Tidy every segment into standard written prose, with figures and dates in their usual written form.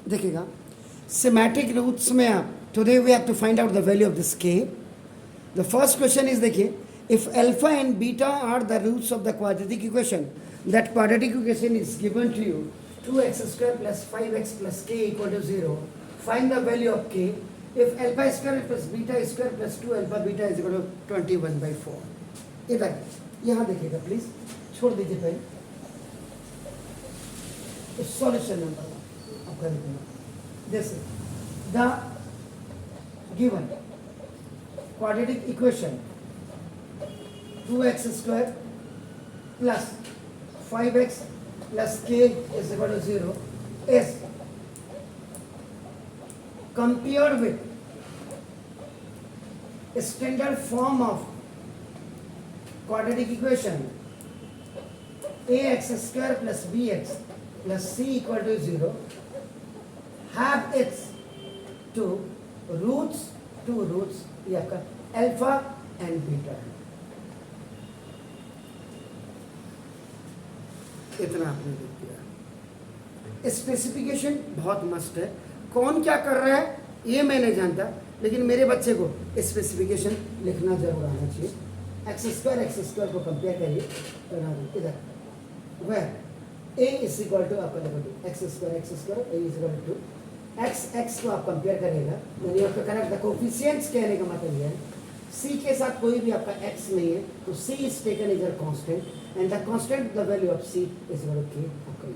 देखिएगा symmetric roots में आप today we have to find out the value of this k. The first question is देखिए if alpha and beta are the roots of the quadratic equation, that quadratic equation is given to you 2x square plus 5x plus k equal to 0. Find the value of k if alpha square plus beta square plus 2 alpha beta is equal to 21/4. इधर यहाँ देखिएगा please, छोड़ दीजिए पहले solution number 1 आपका देखना. जैसे the given quadratic equation 2x square plus 5x plus k is equal to 0 is compared with standard form of quadratic equation ax square plus bx plus c equal to 0 have its two roots ये आपका alpha and beta है. इतना आपने देख दिया. Specification बहुत मस्त है. कौन क्या कर रहा है ये मैं नहीं जानता, लेकिन मेरे बच्चे को स्पेसिफिकेशन लिखना जरूर आना चाहिए. एक्स स्क्वायर को कंपेयर करिए इधर वह ए इज इक्वल टू आपका देखो x square a is equal to x को आप कंपेयर करेगा, यानी आपका करेक्ट द कोफिशिएंट्स कहने का मतलब ये है सी के साथ कोई भी आपका एक्स नहीं है तो c is taken is a constant and the constant the value of c is equal to आपका.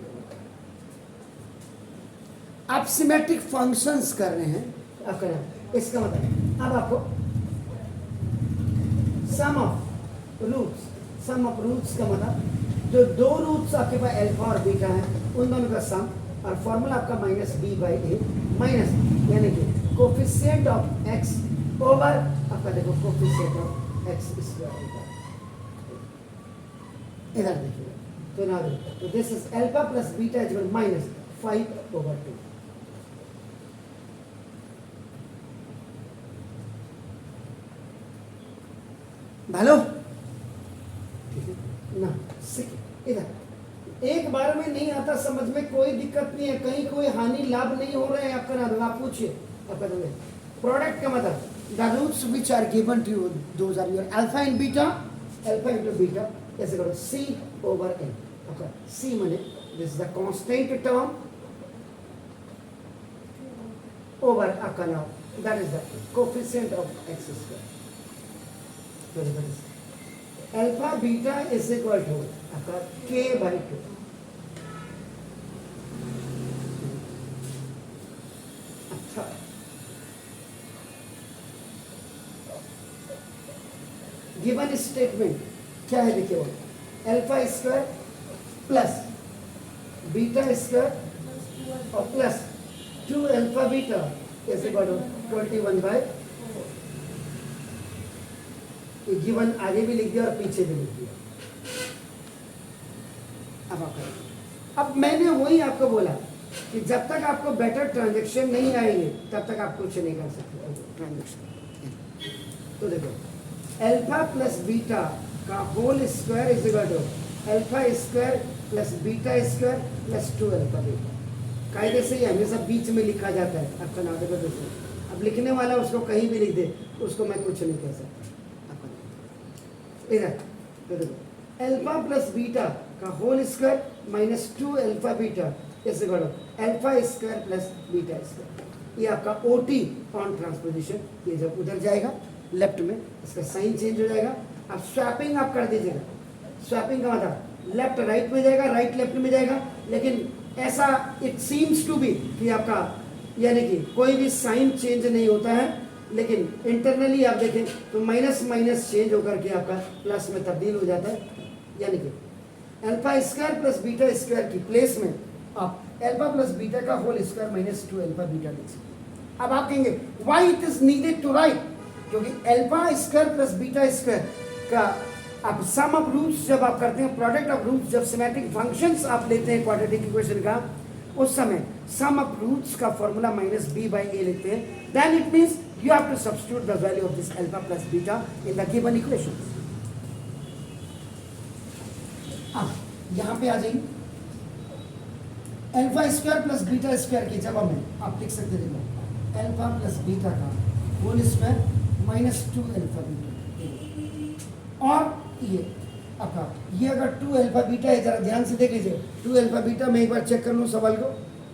आप सिमेट्रिक फंक्शंस कर रहे हैं आपका, इसका मतलब अब आपको सम ऑफ रूट्स का मतलब जो दो रूट्स आपके पास अल्फा और बीटा है उन दोनों का सम, और फॉर्मूला आपका -b/a माइनस यानी कि कोफिशिएंट ऑफ x ओवर आपका देखो कोफिशिएंट ऑफ x स्क्वायर. इधर देखिए तो ना तो this is alpha plus beta is equal -5/2. भालो ठीक है ना. इधर एक बार में नहीं आता समझ में, कोई दिक्कत नहीं है, कहीं कोई हानि लाभ नहीं हो रहे हैं आपका ना. आप पूछिए आपका प्रोडक्ट का मतलब the roots which are given to you those are your alpha and beta. Alpha into beta is equal to c over n. आपका c माने this is the constant term over आपका now that is the coefficient of x square. Alpha beta is equal to आपका k/2. अच्छा given statement क्या है देखिए, वो alpha square plus beta square और plus 2 alpha beta is equal to 21/4. ये given आगे भी लिख दिया और पीछे भी लिख दिया. अब मैंने वही आपको बोला कि जब तक आपको बेटर ट्रांजैक्शन नहीं आएंगे तब तक आप कुछ नहीं कर सकते ट्रांजैक्शन. तो देखो अल्फा प्लस बीटा का whole square is equal to alpha square plus beta square plus 2 alpha beta. कायदे से ये हमेशा बीच में लिखा जाता है आपका नाम देखो दोस्तों. अब लिखने वाला उसको कहीं भी लिख दे उसको मैं कुछ नहीं कह सकता. इधर तो देखो अल्फा प्लस बीटा का whole square minus 2 alpha beta is equal to alpha square plus beta square. ये आपका ओटी ऑन ट्रांसपोजिशन. ये जब उधर जाएगा लेफ्ट में इसका साइन चेंज हो जाएगा. अब स्वैपिंग आप कर दीजिएगा. स्वैपिंग का मतलब लेफ्ट राइट में जाएगा, राइट लेफ्ट में जाएगा, लेकिन ऐसा इट सीम्स टू बी कि आपका यानी कि कोई भी साइन चेंज नहीं होता है, लेकिन इंटरनली आप देखें तो माइनस माइनस चेंज होकर के आपका प्लस में तब्दील हो जाता है. यानी कि alpha square plus beta square की प्लेस में आप अल्फा प्लस बीटा का whole square minus 2 alpha beta लिख सकते. अब आप कहेंगे why it is needed to write, क्योंकि alpha square plus beta square का आप सम ऑफ रूट्स जब आप करते हैं, प्रोडक्ट ऑफ रूट्स जब सिमेट्रिक फंक्शंस आप लेते हैं क्वाड्रेटिक इक्वेशन का, उस समय सम ऑफ रूट्स का फॉर्मूला -b/a लिखते हैं. Then it means you have to substitute the value of this alpha plus beta in the given equations. अब यहाँ पे आ जाइए alpha square plus beta square की जगह में आप लिख सकते देखो अल्फा प्लस बीटा का whole square minus 2 alpha beta. और ये आपका ये अगर 2 अल्फा बीटा है, जरा ध्यान से देख लीजिए 2 अल्फा बीटा, मैं एक बार चेक कर लूँ सवाल को,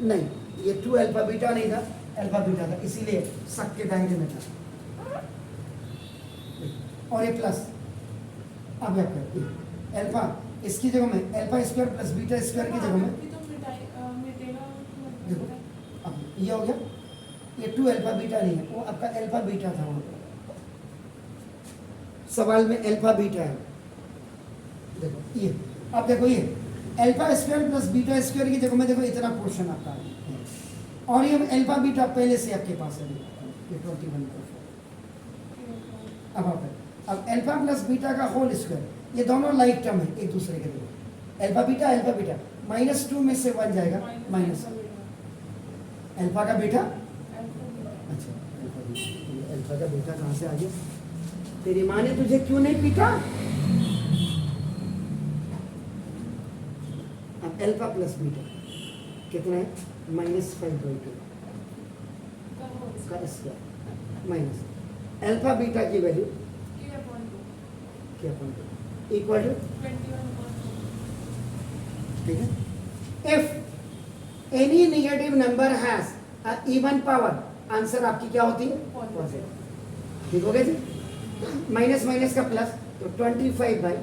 नहीं ये 2 अल्फा बीटा नहीं था, अल्फा बीटा था, इसीलिए सब के दायरे में था। और ये प्लस अब क्या करें अल्फा इसकी जगह में alpha square plus beta square की जगह में देखो अब ये हो गया, ये 2 अल्फा बीटा नहीं है, वो आपका अल्फा बीटा था वहाँ पर सवाल में अल्फा बीटा है। देखो ये अब देखो ये alpha square plus beta square की जगह में देखो इतना पोर्शन आपका है, और ये अल्फा बीटा पहले से आपके पास है ये 21। अब अल्फा प्लस बीटा का होल स्क्वायर ये दोनों लाइक टर्म है एक दूसरे के लिए, अल्फा बीटा माइनस 2 में से 1 जाएगा माइनस अल्फा का बीटा। अच्छा अल्फा का बीटा कहाँ से आ गया, तेरी माँ ने तुझे क्यों नहीं पीटा। अब अल्फा प्लस बीटा कितना है -5/2 का स्क्वायर माइनस अल्फा बीटा की वैल्यू इक्वल टू 21। ठीक है। If any negative number has a even power, answer आपकी क्या होती है पॉजिटिव। ठीक हो गया जी, माइनस माइनस का प्लस तो 25/4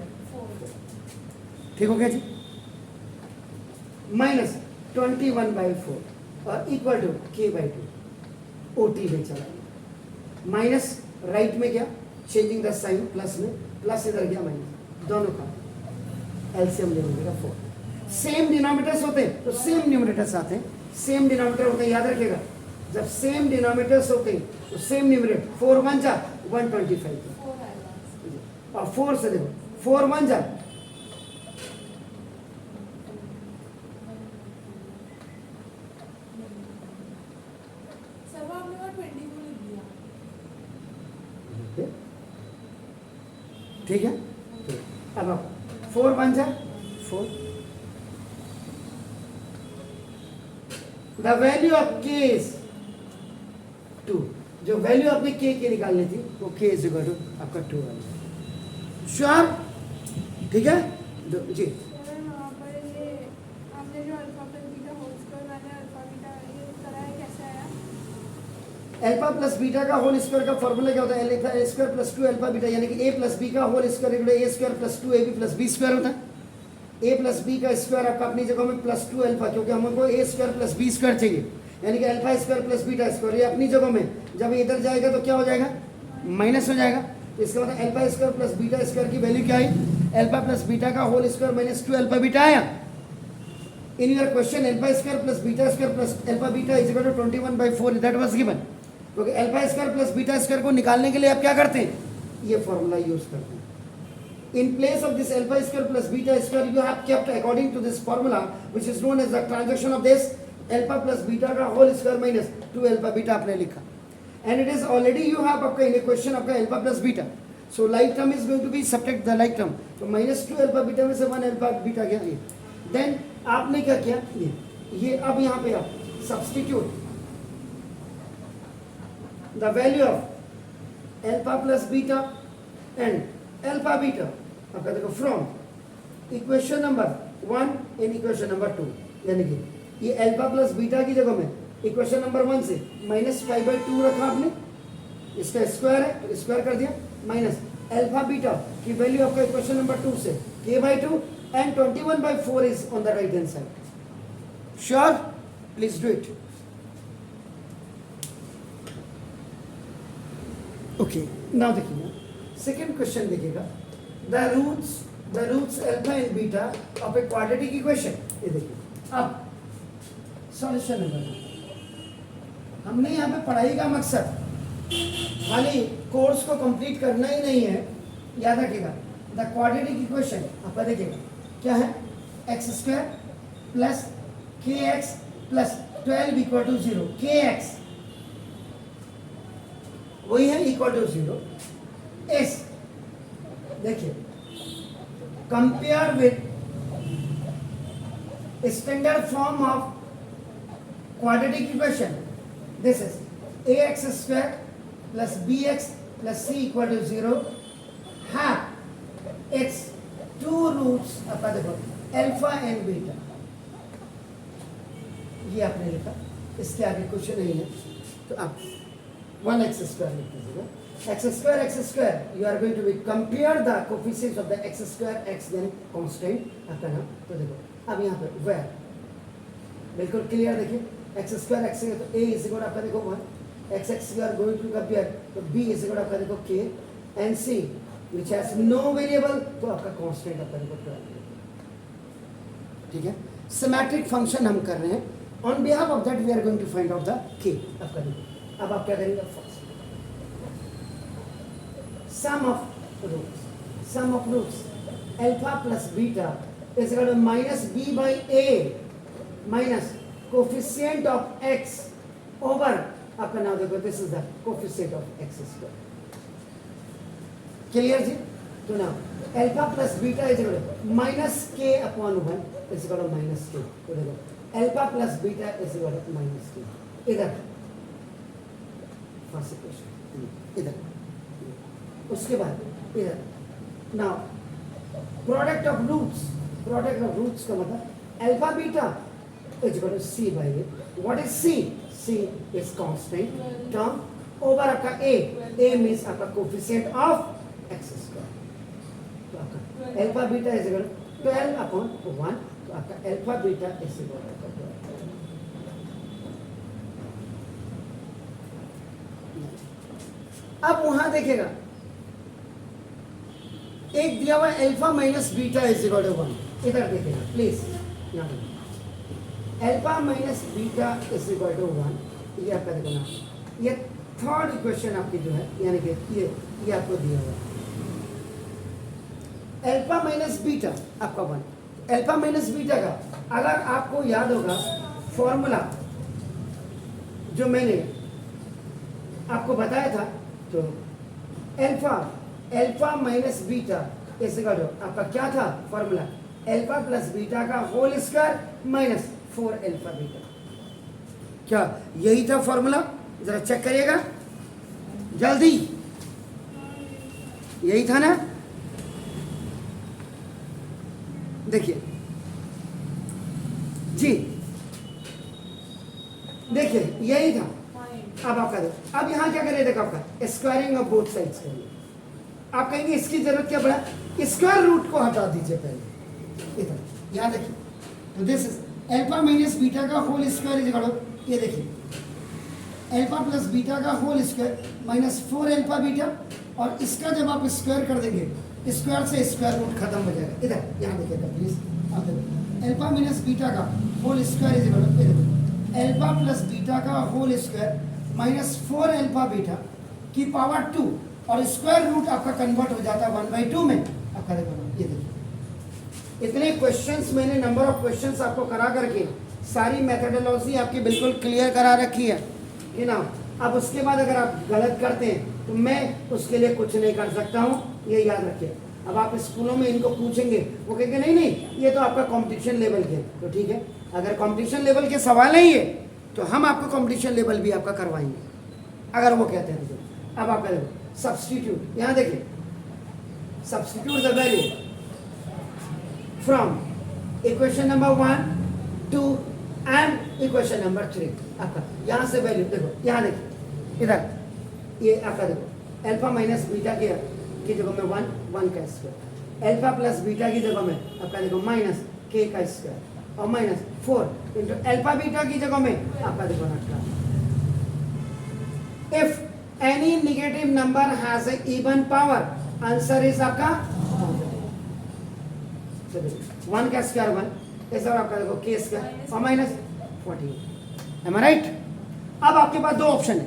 ठीक हो गया जी, माइनस 21/4 और इक्वल टू k/2 OT में चला गया। माइनस राइट में क्या चेंजिंग द साइन, प्लस में प्लस इधर गया माइनस, दोनों का एलसीएम ले लीजिएगा 4। सेम डिनोमिनेटर्स होते हैं तो सेम न्यूमरेटर्स आते हैं, सेम डिनोमिनेटर होते हैं, याद रखिएगा जब सेम डिनोमिनेटर्स होते हैं तो सेम न्यूमरेटर 4 1 जा 125 और 4 से देखो 4 1 जा ठीक है। अब आप 4 1 जा 4, the value of k is 2, जो वैल्यू आपने k की निकालनी थी वो k इज इक्वल टू आपका 2 है। श्योर, ठीक है जी। अल्फा प्लस बीटा का होल स्क्वायर का फॉर्मूला क्या होता है, alpha square plus 2 alpha beta, यानी कि a प्लस b का whole square a square plus 2ab plus b square होता है। a प्लस b का स्क्वायर आपका अपनी जगह में प्लस 2 अल्फा, क्योंकि हमको a square plus b square चाहिए, यानी कि alpha square plus beta square, ये अपनी जगह में जब इधर जाएगा तो क्या हो जाएगा माइनस हो जाएगा। इसका मतलब alpha square plus beta square की वैल्यू क्या आई, अल्फा प्लस बीटा का whole square minus 2 alpha beta आया। In your question alpha square plus beta square plus alpha beta is equal to 21/4 that was given. क्योंकि alpha square plus beta square को निकालने के लिए आप क्या करते हैं, ये फॉर्मूला यूज करते हैं। In place of this alpha square plus beta square you have kept according to this formula which is known as the transaction of this alpha plus beta का whole square minus 2 alpha beta आपने लिखा, and it is already you have आपका in question आपका alpha plus beta, so like term is going to be subtract the like term, तो minus 2 alpha beta में से 1 alpha beta गया ये। Then आपने क्या किया, ये अब यहाँ पे आप substitute the value of alpha plus beta and alpha beta आपका देखो from equation number 1 and equation number 2, यानी कि ये alpha plus beta की जगह में equation number 1 से -5/2 रखा आपने, इसका स्क्वायर है तो स्क्वायर कर दिया, माइनस alpha beta की वैल्यू आपका equation number 2 से k/2 and 21/4 is on the right hand side. Sure, please do it. Okay now देखिए सेकेंड क्वेश्चन देखिएगा, the roots alpha and beta of a quadratic equation. ये देखिए अब solution है, हमने यहाँ पे पढ़ाई का मकसद खाली कोर्स को कंप्लीट करना ही नहीं है, याद रखिएगा द क्वाड्रेटिक इक्वेशन आपका देखिएगा क्या है, x² plus kx plus 12 equal to 0, kx वही है इक्वल टू 0 एस। देखिए compare with standard form of quadratic equation. This is ax square plus bx plus c equal to 0 have its two roots आपका देखो अल्फा एंड बीटा, ये आपने लिखा, इसके आगे कुछ नहीं है तो आप 1x square लिख दीजिएगा. x square you are going to be compare the coefficients of the x square x then constant आपका नाम. तो देखो अब यहाँ पे where बिल्कुल क्लियर देखिए x square x है तो a इज इक्वल आपका देखो 1, x you are going to compare तो b इज इक्वल आपका देखो k and c which has no variable तो आपका कांस्टेंट आपका देखो 12. ठीक है, सिमेट्रिक फंक्शन हम कर रहे हैं. On behalf of that we are going to find out the k आपका देखो. अब आप क्या करेंगे, first sum of roots alpha plus beta is equal to minus b by a minus coefficient of x over आपका नाम देखो this is the coefficient of x square. Clear जी. तो now alpha plus beta is equal to minus k upon 1 is equal to minus k. तो देखो alpha plus beta is equal to minus k. इधर first equation इधर, उसके बाद इधर. Now product of roots का मतलब alpha beta is equal to c by a. What is c? c is constant term over आपका a means आपका coefficient of x square. तो आपका alpha beta is equal to 12 upon 1. तो आपका alpha beta is equal to 12. अब वहां देखेगा एक दिया हुआ alpha minus beta is equal to 1. इधर देखेगा प्लीज, यहाँ alpha minus beta is equal to 1. ये आपका देखो ना, ये थर्ड इक्वेशन आपकी जो है यानी कि ये आपको दिया हुआ अल्फा माइनस बीटा आपका 1. अल्फा माइनस बीटा का अगर आपको याद होगा फॉर्मूला जो मैंने आपको बताया था, तो alpha minus beta is equal to आपका क्या था फॉर्मूला, अल्फा प्लस बीटा का whole square minus 4 alpha beta. क्या यही था फॉर्मूला? जरा चेक करिएगा जल्दी, यही था ना. देखिए जी, देखिए यही था. अब आपका देखो, अब यहां क्या करें, देखो आपका स्क्वायरिंग ऑफ बोथ साइड्स करिए. आप कहेंगे इसकी जरूरत क्या पड़ा, स्क्वायर रूट को हटा दीजिए पहले. इधर यहां देखिए, तो this is alpha minus beta का whole square is equal to, ये देखिए अल्फा प्लस बीटा का whole square minus 4 alpha beta, और इसका जब आप स्क्वायर कर देंगे स्क्वायर से स्क्वायर रूट खत्म हो जाएगा. इधर यहाँ देखिएगा प्लीज, आप देखो अल्फा माइनस बीटा का whole square is equal to, ये देखो अल्फा प्लस बीटा का whole square minus 4 alpha beta की पावर 2, और स्क्वायर रूट आपका कन्वर्ट हो जाता है 1/2 में. आपका देखो ये देखिए, इतने क्वेश्चंस मैंने नंबर ऑफ क्वेश्चंस आपको करा करके सारी मेथडोलॉजी आपकी बिल्कुल क्लियर करा रखी है कि ना. अब उसके बाद अगर आप गलत करते हैं तो मैं उसके लिए कुछ नहीं कर सकता हूँ, ये याद रखिए. अब आप स्कूलों में इनको पूछेंगे, वो कहेंगे नहीं ये तो आपका कंपटीशन लेवल के. तो ठीक है, अगर कंपटीशन लेवल के सवाल है ये, तो हम आपको कंपटीशन लेवल भी आपका करवाएंगे अगर वो कहते हैं तो. अब आपका देखो सब्सटीट्यूट, यहाँ देखिए substitute the value from equation number 1 2 and equation number 3. आपका यहाँ से वैल्यू देखो, यहाँ देखिए इधर ये आपका देखो अल्फा माइनस बीटा की जगह में 1 का स्क्वायर, अल्फा प्लस बीटा की जगह में आपका देखो माइनस k का स्क्वायर, और माइनस 4 इंटू अल्फा बीटा की जगह में आपका देखो रखा. If any negative number has a even power, answer is आपका 1 का स्क्वायर 1 ऐसा, आपका देखो k स्क्वायर और माइनस 14. एम आई राइट? अब आपके पास दो ऑप्शन है.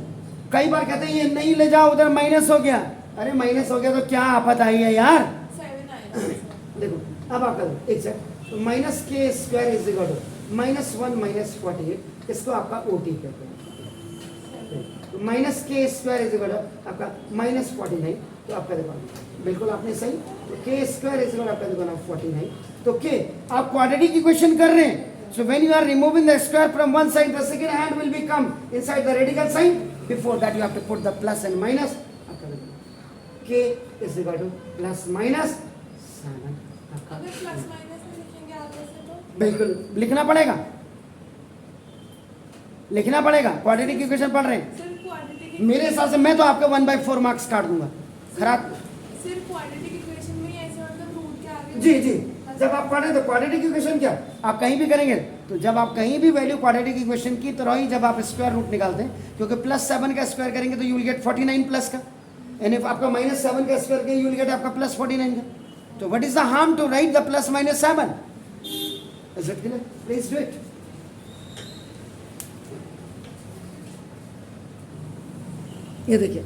कई बार कहते हैं ये नहीं ले जाओ उधर माइनस हो गया. अरे माइनस हो गया तो क्या आफत आई है यार. देखो अब आपका एक सेकंड, तो minus k square is equal to minus 1 minus 48, इसको आपका ओटी कहते हैं. तो minus k square is equal to आपका माइनस 49. तो आपका देखो बिल्कुल आपने सही, तो के स्क्वायर इज इक्वल आपका देखो ना 49. तो के आप क्वाड्रेटिक इक्वेशन कर रहे हैं So when you are removing the square from one side, the second hand will become inside the radical sign. Before that you have to put the plus and minus. K is equal to plus minus 7. अगर plus minus में लिखेंगे आगे से तो बिल्कुल लिखना पड़ेगा, लिखना पड़ेगा। क्वाड्रेटिक इक्वेशन पढ़ रहे हैं सिर्फ क्वाड्रेटिक मेरे हिसाब से, मैं तो आपके 1/4 मार्क्स काट दूंगा। खराब सिर्फ क्वाड्रेटिक इक्वेशन में ही ऐसे मतलब रूट के आगे जी जी, जब आप पढ़ें तो क्वाड्रेटिक इक्वेशन क्या आप कहीं भी करेंगे, तो जब आप कहीं भी वैल्यू क्वाड्रेटिक इक्वेशन की तरह ही जब आप स्क्वायर रूट निकालते हैं, क्योंकि +7 का स्क्वायर करेंगे तो यू विल गेट 49 प्लस का, एंड इफ आपका -7 का स्क्वायर करेंगे यू विल गेट आपका +49 का। तो what is the harm to write the +-7? Is it clear? Please do it. ये देखिए,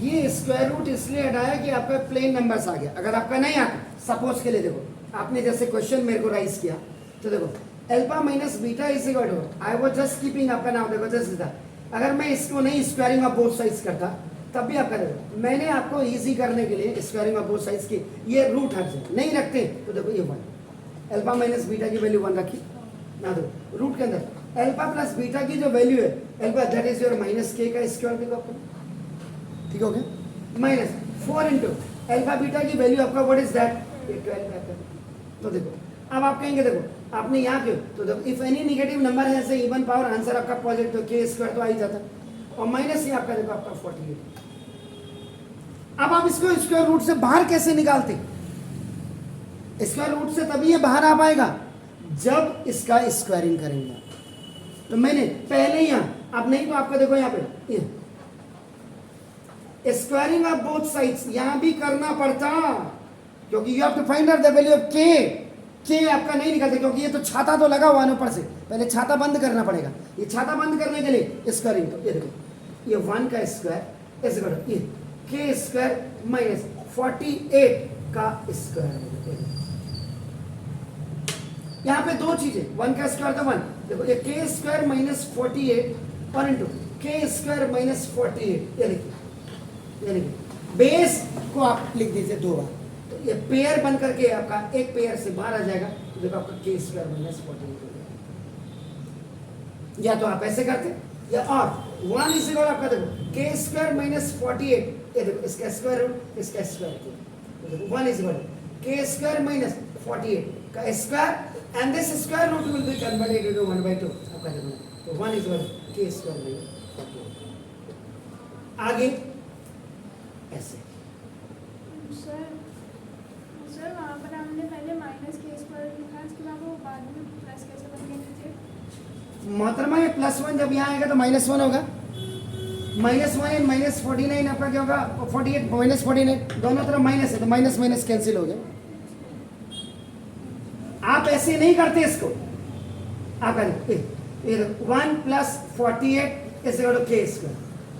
ये स्क्वायर रूट इसलिए हटाया कि आपका प्लेन नंबर्स आ गया। अगर आपका नहीं आता, सपोज के लिए देखो, आपने जैसे क्वेश्चन मेरे को राइज किया, तो देखो alpha minus beta is equal to, I was just keeping आपका नाम देखो जस्ट था। अगर मैं इसको नहीं स्क्वायरिंग ऑफ बोथ साइड्स करता तब भी आप करेंगे। मैंने आपको इजी करने के लिए स्क्वायरिंग ऑफ बोथ साइड्स की ये रूट हट जाए, नहीं रखते तो देखो ये 1 अल्फा माइनस बीटा की वैल्यू 1 रखी ना, दो रूट के अंदर अल्फा प्लस बीटा की जो वैल्यू है alpha that is your -k का स्क्वायर देखो आपको, ठीक हो गया। -4 इंटू अल्फा बीटा की वैल्यू आपका व्हाट इज दैट 12। तो देखो अब आप कहेंगे देखो आपने यहाँ क्यों, तो देखो इफ एनी नेगेटिव नंबर है से इवन पावर आंसर आपका पॉजिटिव, तो k स्क्वायर तो आ ही जाता, और माइनस ये आपका देखो आपका 48। अब आप इसको स्क्वायर रूट से बाहर कैसे निकालते? स्क्वायर रूट से तभी ये बाहर आ पाएगा जब इसका स्क्वायरिंग करेंगे। तो मैंने पहले यहाँ, अब नहीं तो आपका देखो यहाँ पे स्क्वायरिंग ऑफ बोथ साइड्स यहां भी करना पड़ता, क्योंकि you have to find out the value of k आपका नहीं निकलता, क्योंकि ये तो छाता तो लगा हुआ है ऊपर से, पहले छाता बंद करना पड़ेगा। ये छाता बंद करने के लिए स्क्वायरिंग, तो ये देखो ये 1 का स्क्वायर इज इक्वल टू ये के स्क्वायर माइनस 48 का स्क्वायर। यहाँ पे दो चीजें, 1 का स्क्वायर तो 1, देखो ये के स्क्वायर माइनस 48 और इंटू के स्क्वायर माइनस 48, ये देखिए यानी बेस को आप लिख दीजिए 2 बार, तो ये पेयर बन करके आपका एक पेयर से बाहर आ जाएगा, तो देखो आपका के स्क्वायर माइनस 48 हो जाएगा। या तो आप ऐसे करते, या और 1 इज इक्वल आपका देखो के स्क्वायर माइनस 48, ये देखो इसका स्क्वायर रूट इसका स्क्वायर किया, तो देखो 1 is equal k square minus 48 का square, and this square root will be converted into 1/2 आपका देखो, तो 1 is equal k square minus 48। आगे ऐसे सर वहाँ पर हमने पहले -k² लिखा, इसके बाद वो बाद में प्लस कैसे बन गया नीचे? मोहतरमा ये +1 जब यहाँ आएगा तो -1 होगा, -1 एंड -49 आपका क्या होगा 48 -49, दोनों तरफ माइनस है तो माइनस माइनस कैंसिल हो गया। आप ऐसे नहीं करते इसको, आप 1 + 48 इज इक्वल टू के स्क्वायर,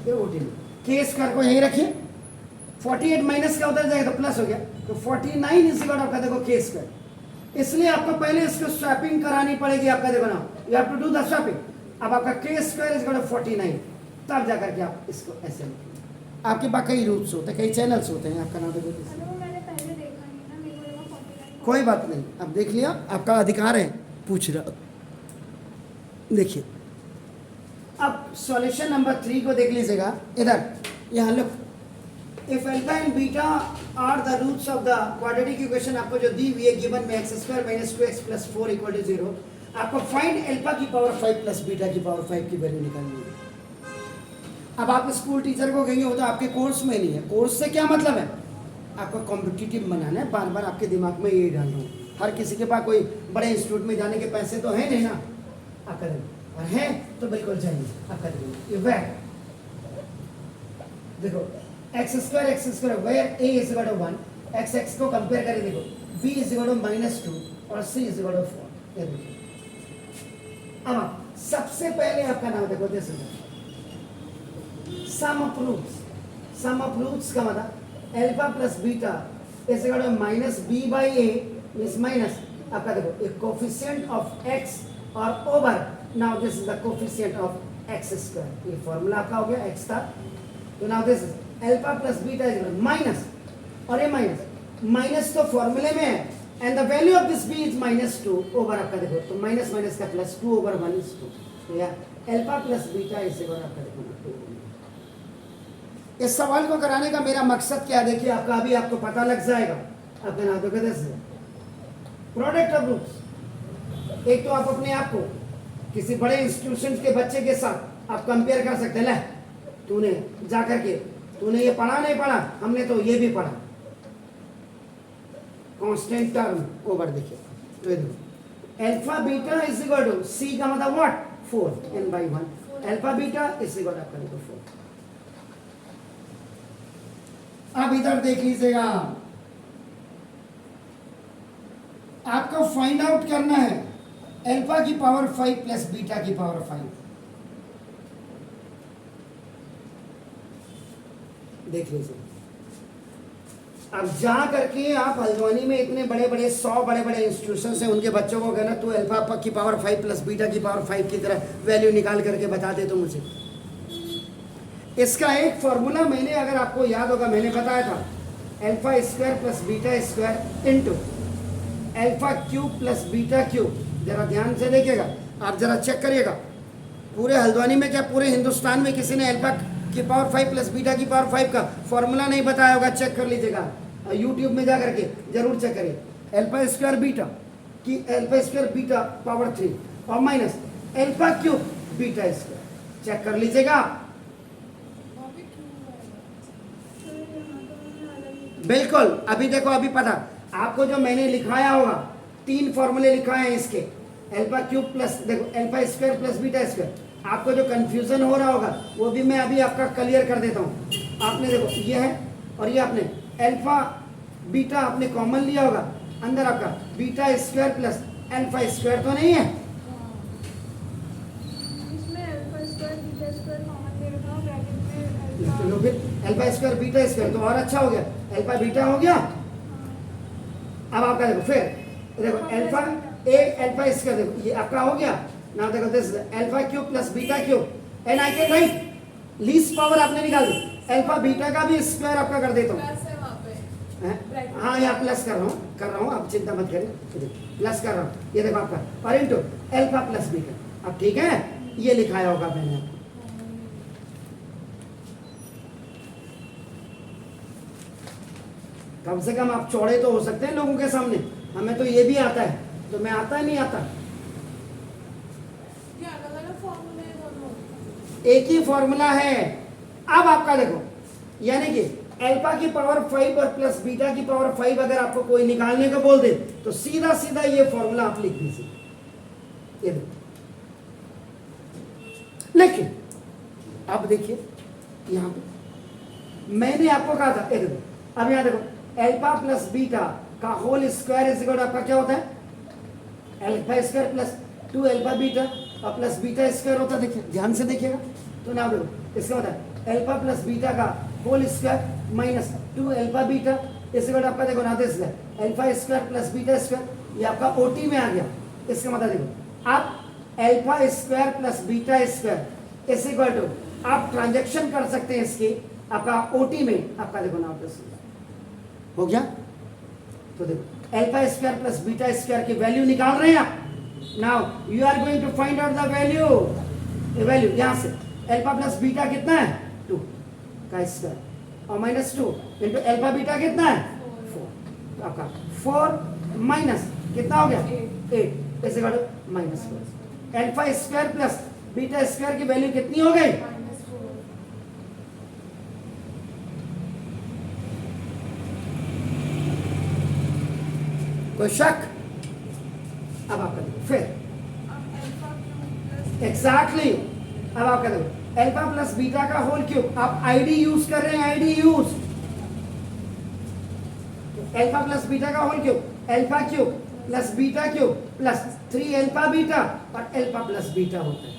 ये ओटी के स्क्वायर को यहीं रखिए, 48 माइनस का उधर जाएगा तो प्लस हो गया, तो 49 इज इक्वल आपका देखो के स्क्वायर। इसलिए आपको पहले इसको स्वैपिंग करानी पड़ेगी, आपका देखो ना you have to do the swapping. अब आपका के स्क्वायर इज इक्वल टू 49, तब जाकर के आप इसको ऐसे लिखेंगे। आपके पास कई रूट्स होते हैं, कई चैनल्स होते हैं, आपका नाम देखो, मैंने पहले देखा नहीं ना, मेरे को लगा 49। कोई बात नहीं, अब देख लिया, आपका अधिकार है पूछ रहा। देखिए अब सॉल्यूशन नंबर 3 को देख लीजिएगा, इधर यहाँ look, if alpha and beta are the roots of the quadratic equation आपको जो दी हुई है गिवन में x² - 2x + 4 = 0, आपको फाइंड अल्फा की पावर 5 प्लस बीटा की पावर 5 की वैल्यू निकालनी है। अब आप स्कूल टीचर को कहेंगे वो तो आपके कोर्स में नहीं है, कोर्स से क्या मतलब है, आपको कॉम्पिटिटिव बनाना है, बार बार आपके दिमाग में यही डाल रहा हूँ। हर किसी के पास कोई बड़े इंस्टीट्यूट में जाने के पैसे तो है नहीं ना, आप करेंगे, और है तो बिल्कुल जाइए, आप करेंगे। ये वह देखो x² where a is equal to 1, x को कंपेयर करें, देखो b इज इक्वल टू -2 और c इज इक्वल टू 4, ये देखिए। अब सबसे पहले आपका नाम देखो, जैसे सम ऑफ रूट्स का मतलब alpha plus beta is equal to -b/a is minus आपका देखो एक कोफिशिएंट ऑफ x और over, now this is the coefficient of x², ये फॉर्मूला आपका हो गया x था, तो now this is alpha plus beta is minus, और ये माइनस तो फॉर्मूले में है, and the value of this b is -2 over आपका देखो तो माइनस माइनस का प्लस 2 ओवर 1 इज 2 तो या alpha plus beta is equal आपका देखो 2। इस सवाल को कराने का मेरा मकसद क्या है देखिए आपका अभी आपको पता लग जाएगा अपने नातों के से प्रोडक्ट ऑफ रूट्स। एक तो आप अपने आप को किसी बड़े इंस्टीट्यूशन के बच्चे के साथ आप कंपेयर कर सकते हैं। ले तूने जा करके तूने ये पढ़ा नहीं पढ़ा, हमने तो ये भी पढ़ा। कांस्टेंट टर्म ओवर देखिए alpha beta is equal to c का मतलब what 4 n/1 alpha beta is equal to आपका 4। अब इधर देख लीजिएगा आपको फाइंड आउट करना है अल्फा की पावर 5 प्लस बीटा की पावर 5। देख लीजिए अब जा करके आप हल्द्वानी में इतने बड़े बड़े 100 बड़े बड़े इंस्टीट्यूशन हैं उनके बच्चों को कहना तू अल्फा की पावर 5 प्लस बीटा की पावर 5 की तरह वैल्यू निकाल करके बता दे तो मुझे। इसका एक फॉर्मूला मैंने अगर आपको याद होगा मैंने बताया था alpha square plus beta square into alpha cube plus beta cube. जरा ध्यान से देखिएगा आप जरा चेक करिएगा पूरे हल्द्वानी में क्या पूरे हिंदुस्तान में किसी ने अल्फा की पावर 5 प्लस बीटा की पावर 5 का फॉर्मूला नहीं बताया होगा। चेक कर लीजिएगा यूट्यूब में जा करके जरूर चेक करिए अल्फा स्क्वायर बीटा की अल्फा स्क्वायर बीटा पावर 3 और minus alpha cube beta square check कर लीजिएगा। बिल्कुल अभी देखो अभी पता आपको जो मैंने लिखाया होगा 3 फॉर्मूले लिखाए हैं इसके अल्फा क्यूब प्लस देखो alpha square plus beta square. आपको जो कंफ्यूजन हो रहा होगा वो भी मैं अभी आपका क्लियर कर देता हूँ। आपने देखो ये है और ये आपने अल्फा बीटा आपने कॉमन लिया होगा अंदर आपका beta square plus alpha square तो नहीं है इसमें alpha square beta square common ले रखा ब्रैकेट में चलो फिर अल्फा स्क्वायर बीटा स्क्वायर तो और अच्छा हो गया अल्फा बीटा हो गया। अब आपका देखो फिर देखो अल्फा ए अल्फा स्क्वायर देखो ये आपका हो गया ना देखो this alpha cube plus beta cube and I can write least power आपने निकाल दी अल्फा बीटा का भी स्क्वायर आपका कर देता हूँ। हाँ यहाँ प्लस कर रहा हूँ आप चिंता मत करिए प्लस कर रहा हूँ ये देखो आपका और इनटू अल्फा प्लस बीटा। अब ठीक है ये लिखाया होगा मैंने आपको। कम से कम आप चौड़े तो हो सकते हैं लोगों के सामने। हमें तो ये भी आता है तो मैं आता है नहीं आता एक ही फॉर्मूला है। अब आपका देखो यानी कि अल्फा की पावर 5 और प्लस बीटा की पावर 5 अगर आपको कोई निकालने को बोल दे तो सीधा सीधा ये फॉर्मूला आप लिख दीजिए ये देखो। लेकिन अब देखिए यहां पे मैंने आपको कहा था ये देखो अब यहां देखो अल्फा प्लस बीटा का होल स्क्वायर इज इक्वल आपका क्या होता है alpha square plus 2 alpha beta और प्लस बीटा स्क्वायर होता है। देखिए ध्यान से देखिएगा तो ना देखो इसका होता है अल्फा प्लस बीटा का whole square minus 2 alpha beta इसके बाद आपका देखो ना this alpha square plus beta square ये आपका ओटी में आ गया। इसका मतलब देखो आप alpha square plus beta square is equal to आप ट्रांजैक्शन कर सकते हैं इसकी आपका ओटी में आपका देखो ना हो गया। तो देखो alpha square plus beta square की वैल्यू निकाल रहे हैं आप। Now you are going to find out the value यहां से अल्फा प्लस बीटा कितना है 2 का स्क्वायर और माइनस 2 इंटू अल्फा बीटा कितना है 4 तो आपका 4 माइनस कितना हो गया 8 इसे काटो minus 4 alpha square plus beta square की वैल्यू कितनी हो गई कोई शक। अब आपका देखो फिर एग्जैक्टली अब आपका देखो अल्फा प्लस बीटा का होल क्यूब आप आईडी यूज कर रहे हैं ID use alpha plus beta का whole cube alpha cube plus beta cube plus 3 alpha beta और अल्फा प्लस बीटा होता है।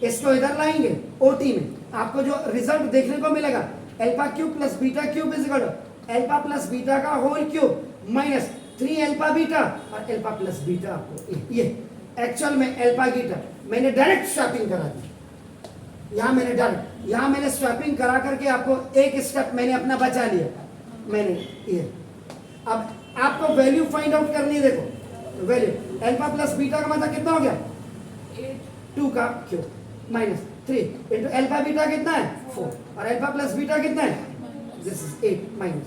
इसको इधर लाएंगे ओटी में आपको जो रिजल्ट देखने को मिलेगा alpha cube plus beta cube is equal to alpha plus beta का whole cube minus 3 alpha beta और अल्फा प्लस बीटा आपको ये एक्चुअल में अल्फा बीटा मैंने डायरेक्ट स्वैपिंग करा दी यहाँ मैंने स्वैपिंग करा करके आपको एक स्टेप मैंने अपना बचा लिया मैंने ये अब आपको वैल्यू फाइंड आउट करनी है। देखो वैल्यू अल्फा प्लस बीटा का मतलब कितना हो गया 2 का cube minus 3 into alpha beta कितना है 4 और अल्फा प्लस बीटा कितना है दिस इज 8 माइनस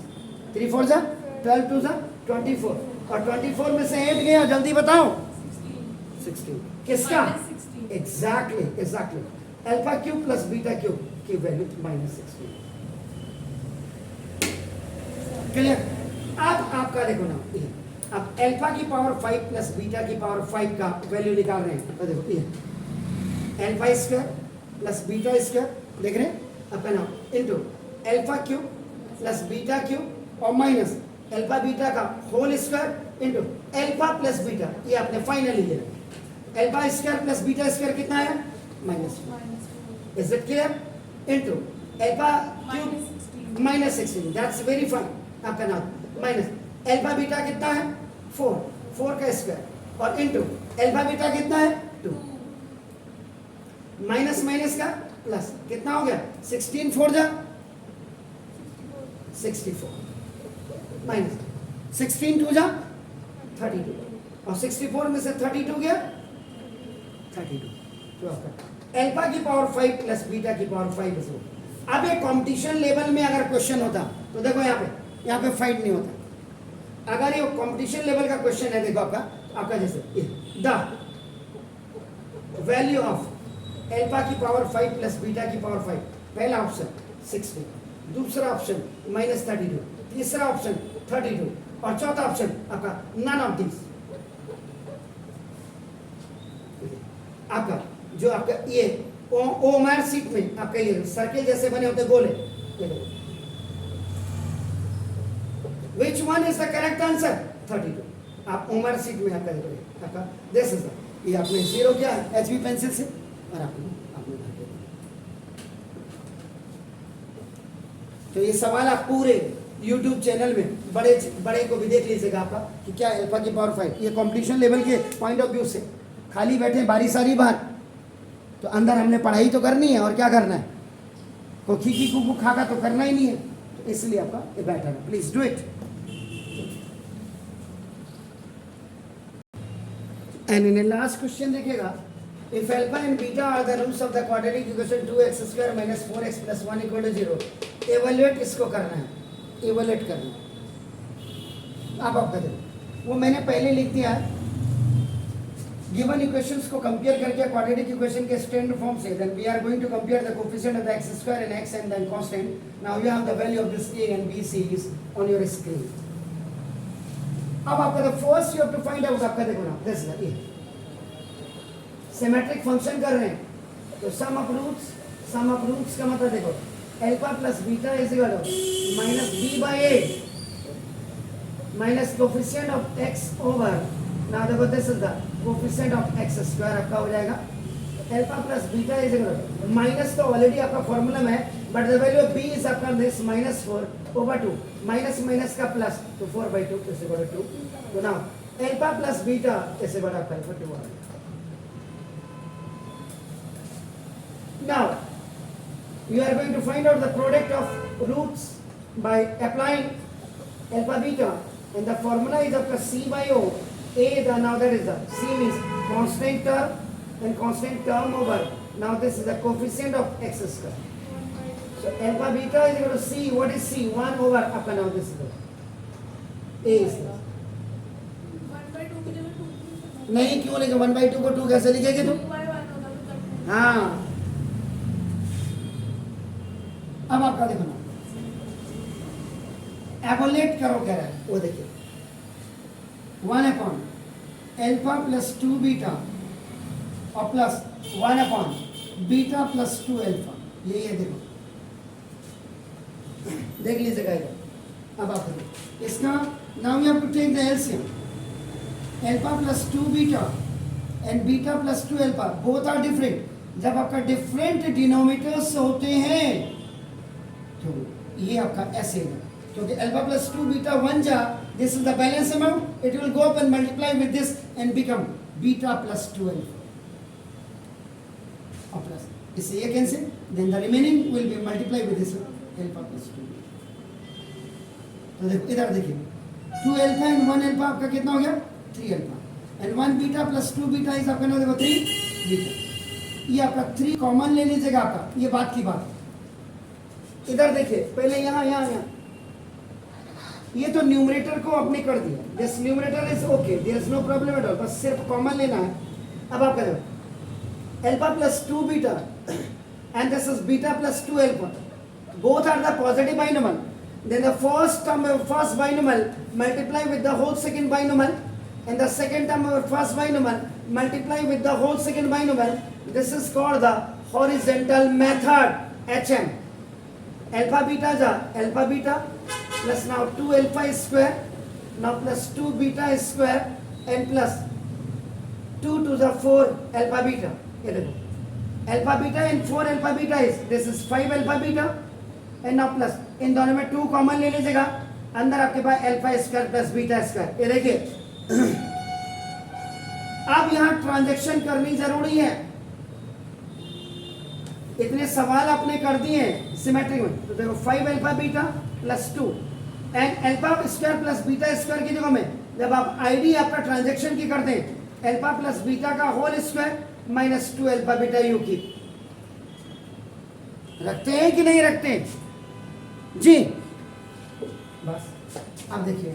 3 4 जा 12 2 जा 24 और 24 में से 8 गया जल्दी बताओ 16 किसका exactly alpha cube plus beta cube की वैल्यू माइनस 16 क्लियर। अब आपका देखो ना ये अब अल्फा की पावर 5 प्लस बीटा की पावर 5 का वैल्यू निकाल रहे हैं। तो देखो ये alpha square plus beta square देख रहे हैं अपना नाम into alpha cube plus beta cube और माइनस अल्फा बीटा का whole square into alpha plus beta ये आपने फाइनली ले alpha square plus beta square कितना है minus is it clear into alpha cube minus 16 that's very fine आपका नाम minus alpha beta कितना है 4 का स्क्वायर और इनटू अल्फा बीटा कितना है 2 माइनस माइनस का प्लस कितना हो गया 16 4 जा 64 माइनस 16 2 जा 32 और 64 में से 32 गया 32 तो आपका अल्फा की पावर 5 प्लस बीटा की पावर 5 is 4। अब ये कंपटीशन लेवल में अगर क्वेश्चन होता तो देखो यहाँ पे फाइट नहीं होता। अगर ये कंपटीशन लेवल का क्वेश्चन है देखो आपका जैसे द वैल्यू ऑफ अल्फा की पावर 5 प्लस बीटा की पावर 5 पहला ऑप्शन 60 दूसरा ऑप्शन माइनस 32 तीसरा ऑप्शन 32 और चौथा ऑप्शन आपका नन ऑफ दिस। आपका जो आपका ये ओमर सीट में आपका ये सर्किल जैसे बने होते गोले Which one is the correct answer? 32 आप ओमर सीट में आपका देखोगे आपका दिस इज ये आपने जीरो किया एचबी पेंसिल से और आपने तो ये सवाल आप पूरे YouTube चैनल में बड़े को भी देख लीजिएगा आपका कि क्या अल्फा की पावर 5 ये कंपटीशन लेवल के पॉइंट ऑफ व्यू से खाली बैठे बारी सारी बार तो अंदर हमने पढ़ाई तो करनी है और क्या करना है को खीखी कुकू खाका तो करना ही नहीं है तो इसलिए आपका ये बैठा है please do it. And in last question देखिएगा if alpha and beta are the roots of the quadratic equation 2x² - 4x + 1 = 0 evaluate इसको करना है इवैल्यूएट करना है। अब आप करें वो मैंने पहले लिख दिया है गिवन इक्वेशंस को कंपेयर करके क्वाड्रेटिक इक्वेशन के स्टैंडर्ड फॉर्म से then we are going to compare the coefficient of the x² and x and then constant। Now you have the value of this a and b c is on your screen। अब आपका the first you have to find out आपका देखो ना this ये symmetric function कर रहे हैं तो सम ऑफ रूट्स का मतलब देखो alpha plus beta is equal to -b/a minus coefficient of x over now देखो this is the coefficient of x² आपका हो जाएगा alpha plus beta is equal to minus तो ऑलरेडी आपका फार्मूला में है but the value of b is आपका this -4/2 minus minus का प्लस तो 4/2 इज इक्वल टू 2 तो now alpha plus beta is equal to alpha 2। Now you are going to find out the product of roots by applying alpha beta and the formula is after c/o a the now that is the c means constant term and constant term over now this is the coefficient of x²। so alpha beta is equal to c what is c 1 over up and now this is the a is the 1/2 के जगह 2 नहीं क्यों लिखे 1/2 को 2 कैसे लिखेंगे तुम 2/1 होगा तो हाँ अब आपका देखो ना एवोलेट करो कह रहा है वो देखिए 1/अल्फा प्लस 2 बीटा और प्लस 1/बीटा प्लस 2 अल्फा ये देखो देख लीजिएगा इधर। अब आप देखो इसका now you have to take the LCM alpha plus 2 beta and beta plus 2 alpha both are different जब आपका डिफरेंट डिनोमिनेटर्स होते हैं तो ये आपका ऐसे है क्योंकि अल्फा प्लस 2 बीटा 1 जा this is the balance amount it will go up and multiply with this and become beta plus 2 alpha और प्लस इससे ये cancel then the remaining will be multiply with this alpha plus 2। तो देखो इधर देखिए 2 alpha and 1 alpha आपका कितना हो गया 3 alpha and 1 beta plus 2 beta is आपका ना देखो 3 बीटा। ये आपका 3 कॉमन ले लीजिएगा आपका, ये बात की बात। इधर देखिए पहले यहाँ यहाँ यहाँ ये तो न्यूमरेटर को आपने कर दिया, this numerator is okay, there is no problem at all, बस सिर्फ कॉमन लेना है। अब आप करें alpha plus 2 beta and this is beta plus 2 alpha, both are the positive binomial, then the first term of first binomial multiply with the whole second binomial and the second term of first binomial multiply with the whole second binomial. This is called the horizontal method, HM. Alpha beta is alpha beta plus now 2 alpha square, now plus 2 beta square and plus 2 to the 4 alpha beta. ये देखो alpha beta and 4 alpha beta is, this is 5 alpha beta and now plus इन दोनों में 2 common ले लीजिएगा, अंदर आपके पास alpha square plus beta square. ये देखिए अब यहां ट्रांजैक्शन करनी जरूरी है, इतने सवाल आपने कर दिए सिमेट्रिक में। तो देखो 5 alpha beta plus 2 and alpha square plus beta square की जगह में जब आप आईडी आपका ट्रांजैक्शन की करते हैं अल्फा प्लस बीटा का whole square minus 2 alpha beta यू की रखते हैं कि नहीं रखते हैं जी। बस अब देखिए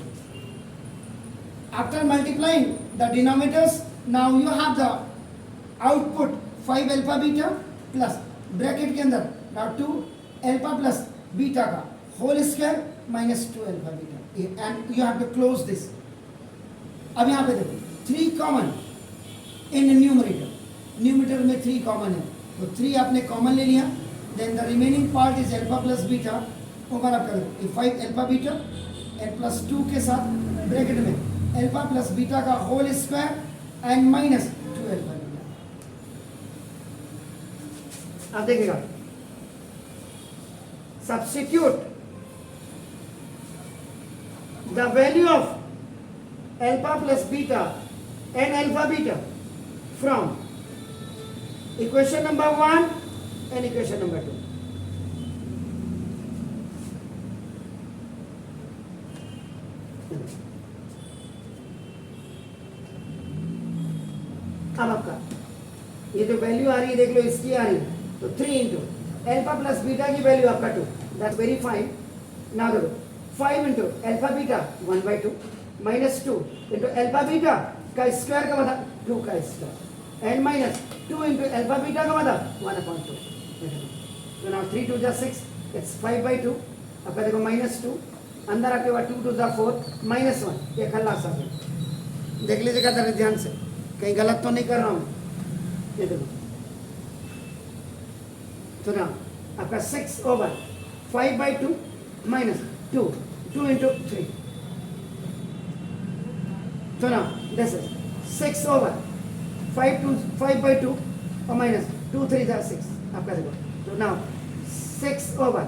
after multiplying the denominators now you have the output 5 alpha beta plus bracket के अंदर नाउ 2 अल्फा प्लस बीटा का whole square minus 2 alpha beta and you have to close this. अब यहाँ पे देखो 3 कॉमन इन न्यूमरेटर, न्यूमरेटर में 3 common है तो 3 आपने कॉमन ले लिया, then the remaining part is alpha plus beta over आप करो 5 अल्फा बीटा एंड प्लस 2 के साथ ब्रैकेट में अल्फा प्लस बीटा का whole square and minus 2 alpha beta. आप देखिएगा substitute the value of alpha plus beta and alpha beta from equation number 1 and equation number 2. अब आपका ये जो वैल्यू आ रही है देख लो, इसकी आ रही है तो 3 इंटू अल्फा प्लस बीटा की वैल्यू आपका 2, दैट्स वेरी फाइन। नाउ देखो 5 into alpha beta 1/2 minus 2 into alpha beta का स्क्वायर का मतलब 2 का square and minus 2 into alpha beta का मतलब 1/2। तो नाउ 3 2 जा 6 इट्स 5/2 आपका देखो माइनस 2 अंदर आपके पास 2 2 जा 4 माइनस 1 ये खल्ला सा देख लीजिएगा जरा ध्यान से कहीं गलत तो नहीं कर रहा हूँ। ये देखो तो ना आपका 6 ओवर 5/2 माइनस 2 2 इंटू 3 तो ना दिस इज 6 ओवर 5/2 और माइनस 2 3 जा 6 आपका देखो तो now 6 over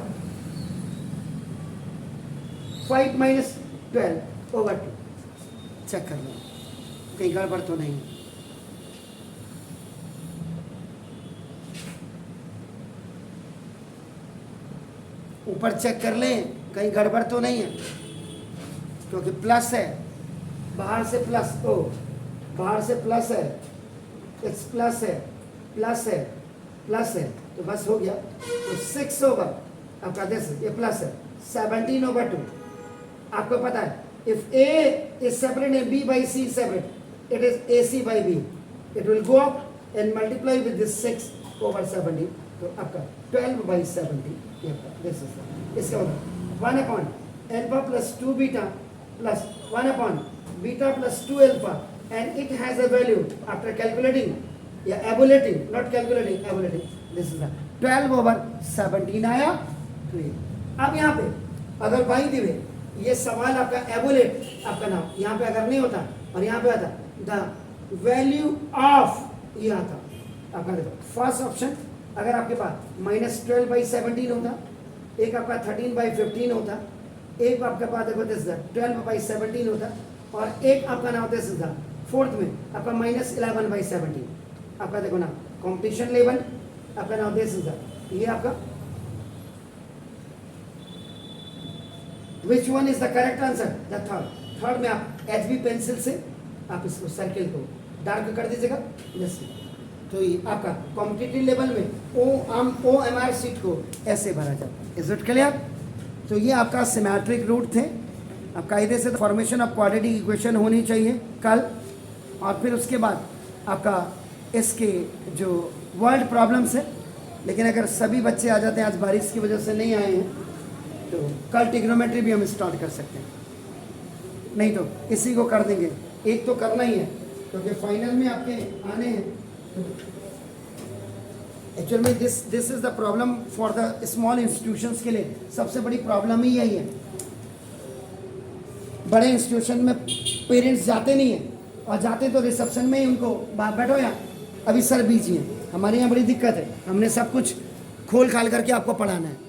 5 minus 12 over 2 check कर लो कहीं गड़बड़ तो नहीं। ऊपर चेक कर लें कहीं गड़बड़ तो नहीं है क्योंकि प्लस है बाहर से प्लस ओ बाहर से प्लस है इट्स प्लस है प्लस है प्लस है तो बस हो गया। तो 6 ओवर आपका दिस ये प्लस है 17/2 आपको पता है if a is separate and b by c separate it is AC by B it will go up and multiply with this 6 over 17 तो आपका 12/70 ये दिस इज इसका मतलब 1/, alpha plus 2 beta plus 1/, beta plus 2 alpha and it has a value after calculating evaluating not calculating evaluating this is the 12/17 आया। अब यहाँ पे अगर बाई दिवे ये सवाल आपका एबुलेट आपका नाम यहाँ पे अगर नहीं होता और यहाँ पे आता द वैल्यू ऑफ ये आता आपका देखो फर्स्ट ऑप्शन अगर आपके पास -12/17 होता, एक आपका 13/15 होता, एक आपके पास देखो दिस 12/17 होता और एक आपका नाम दिस था फोर्थ में आपका -11/17 आपका देखो ना कॉम्पिटिशन लेवल आपका नाम दिस था ये आपका which one is the correct answer the third third में आप HB पेंसिल से आप इसको सर्किल को डार्क कर दीजिएगा जैसे। तो ये आपका कॉम्पिटिटिव लेवल में OMR शीट को ऐसे भरा जाता है। Is it clear? तो ये आपका सिमेट्रिक रूट थे। अब कायदे से फॉर्मेशन ऑफ क्वाड्रेटिक इक्वेशन होनी चाहिए कल, और फिर उसके बाद आपका इसके जो वर्ल्ड प्रॉब्लम्स है। लेकिन अगर सभी बच्चे आ जाते हैं, आज बारिश की वजह से नहीं आए हैं, तो कल ट्रिग्नोमेट्री भी हम स्टार्ट कर सकते हैं, नहीं तो इसी को कर देंगे। एक तो करना ही है क्योंकि फाइनल में आपके आने हैं। एक्चुअल में this is the problem for the small institutions के लिए सबसे बड़ी प्रॉब्लम ही यही है। बड़े इंस्टीट्यूशन में पेरेंट्स जाते नहीं हैं, और जाते तो रिसेप्शन में ही उनको बैठो यहाँ अभी सर बिजी हैं। हमारे यहाँ बड़ी दिक्कत है, हमने सब कुछ खोल खाल करके आपको पढ़ाना है।